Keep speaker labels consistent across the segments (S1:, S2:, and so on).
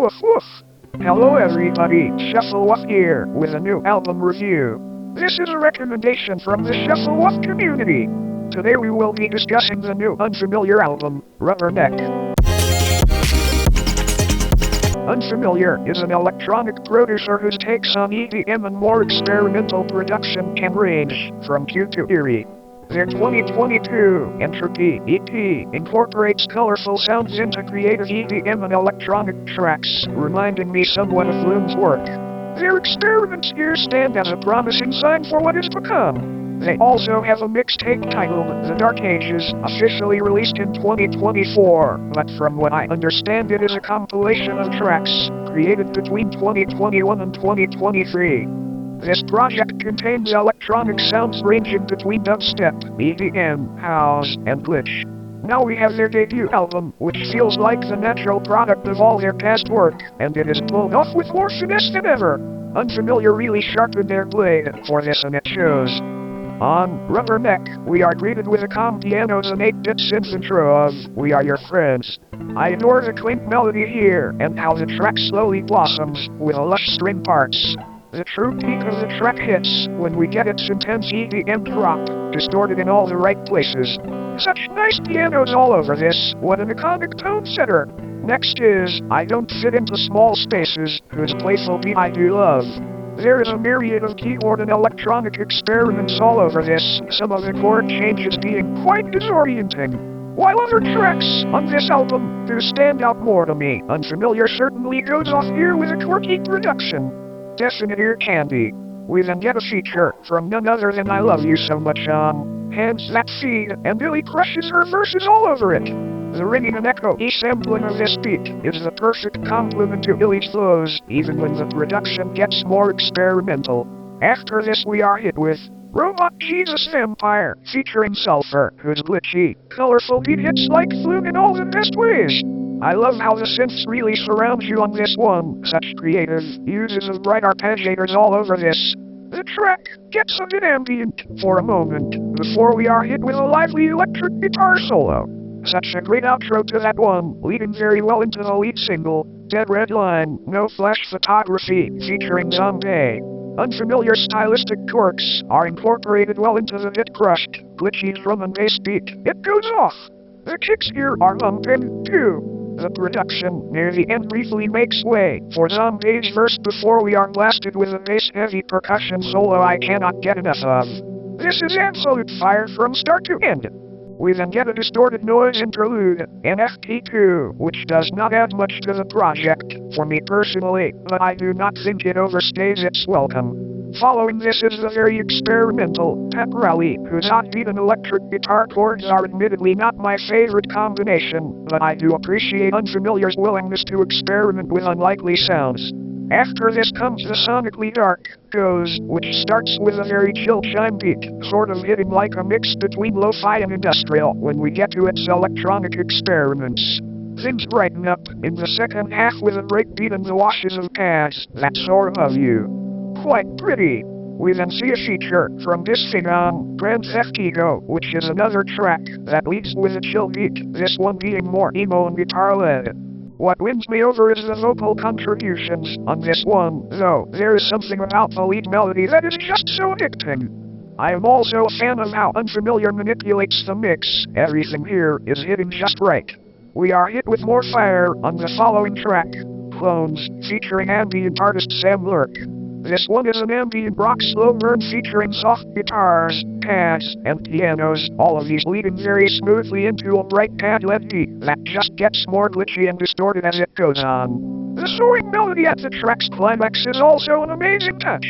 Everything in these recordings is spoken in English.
S1: Woof woof! Hello everybody, Shuffle Woof here, with a new album review. This is a recommendation from the Shuffle Woof community. Today we will be discussing the new Unfamiliar album, Rubberneck. Unfamiliar is an electronic producer whose takes on EDM and more experimental production can range from cute to eerie. Their 2022 Entropy EP incorporates colorful sounds into creative EDM and electronic tracks, reminding me somewhat of Flume's work. Their experiments here stand as a promising sign for what is to come. They also have a mixtape titled The Dark Ages, officially released in 2024, but from what I understand it is a compilation of tracks created between 2021 and 2023. This project contains electronic sounds ranging between dubstep, EDM, house, and glitch. Now we have their debut album, which feels like the natural product of all their past work, and it is pulled off with more finesse than ever. Unfamiliar really sharpened their blade for this, and it shows. On Rubberneck, we are greeted with a calm pianos and 8-bit synth intro of We Are Your Friends. I adore the quaint melody here, and how the track slowly blossoms, with lush string parts. The true peak of the track hits when we get its intense EDM drop, distorted in all the right places. Such nice pianos all over this, what an iconic tone setter. Next is I Don't Fit Into Small Spaces, whose playful beat I do love. There is a myriad of keyboard and electronic experiments all over this, some of the chord changes being quite disorienting. While other tracks on this album do stand out more to me, Unfamiliar certainly goes off here with a quirky production. Definite ear candy. We then get a feature from none other than I Love You So Much on Hands That Feed, and Billy crushes her verses all over it. The ringing and echo-y sampling of this beat is the perfect complement to Billy's flows, even when the production gets more experimental. After this we are hit with Robot Jesus Vampire, featuring Sulfur, whose glitchy, colorful beat hits like Flume in all the best ways. I love how the synths really surround you on this one, such creative uses of bright arpeggiators all over this. The track gets a bit ambient for a moment, before we are hit with a lively electric guitar solo. Such a great outro to that one, leading very well into the lead single, Deadredline, Noflashphotography, featuring Zombie. Unfamiliar stylistic quirks are incorporated well into the bit-crushed, glitchy drum and bass beat. It goes off. The kicks here are bumping, too. The production near the end briefly makes way for Zombie's verse before we are blasted with a bass-heavy percussion solo I cannot get enough of. This is absolute fire from start to end. We then get a distorted noise interlude, an FP2, which does not add much to the project, for me personally, but I do not think it overstays its welcome. Following this is the very experimental Pep Rally, whose offbeat and electric guitar chords are admittedly not my favorite combination, but I do appreciate Unfamiliar's willingness to experiment with unlikely sounds. After this comes the sonically dark Goes, which starts with a very chill chime beat, sort of hitting like a mix between lo-fi and industrial when we get to its electronic experiments. Things brighten up in the second half with a breakbeat and the washes of pads that soar above you. Quite pretty. We then see a feature from this thing on Grand Theft Auto, which is another track that leads with a chill beat, this one being more emo and guitar-led. What wins me over is the vocal contributions on this one, though there is something about the lead melody that is just so addicting. I am also a fan of how Unfamiliar manipulates the mix. Everything here is hitting just right. We are hit with more fire on the following track, Clones, featuring ambient artist Sam Lurk. This one is an ambient rock slow burn featuring soft guitars, pads, and pianos, all of these leading very smoothly into a bright pad-led beat that just gets more glitchy and distorted as it goes on. The soaring melody at the track's climax is also an amazing touch.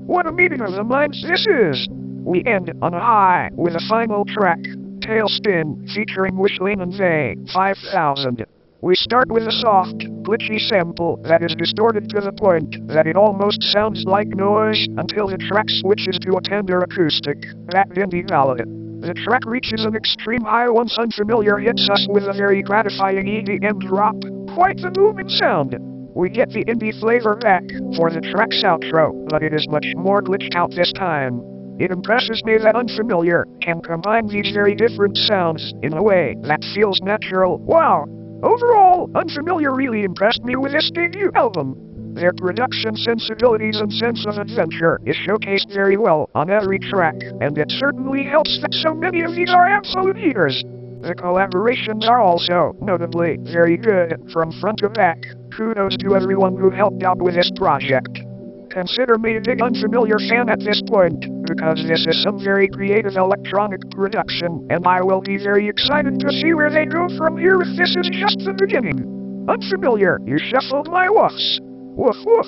S1: What a meeting of the minds this is! We end on a high with a final track, Tailspin, featuring Wishling and They, 5000. We start with a soft, glitchy sample that is distorted to the point that it almost sounds like noise until the track switches to a tender acoustic, that indie ballad. The track reaches an extreme high once Unfamiliar hits us with a very gratifying EDM drop, quite the booming sound. We get the indie flavor back for the track's outro, but it is much more glitched out this time. It impresses me that Unfamiliar can combine these very different sounds in a way that feels natural. Wow! Overall, Unfamiliar really impressed me with this debut album. Their production sensibilities and sense of adventure is showcased very well on every track, and it certainly helps that so many of these are absolute heaters. The collaborations are also, notably, very good, from front to back. Kudos to everyone who helped out with this project. Consider me a big Unfamiliar fan at this point, because this is some very creative electronic production, and I will be very excited to see where they go from here if this is just the beginning. Unfamiliar, you shuffled my woofs. Woof woof.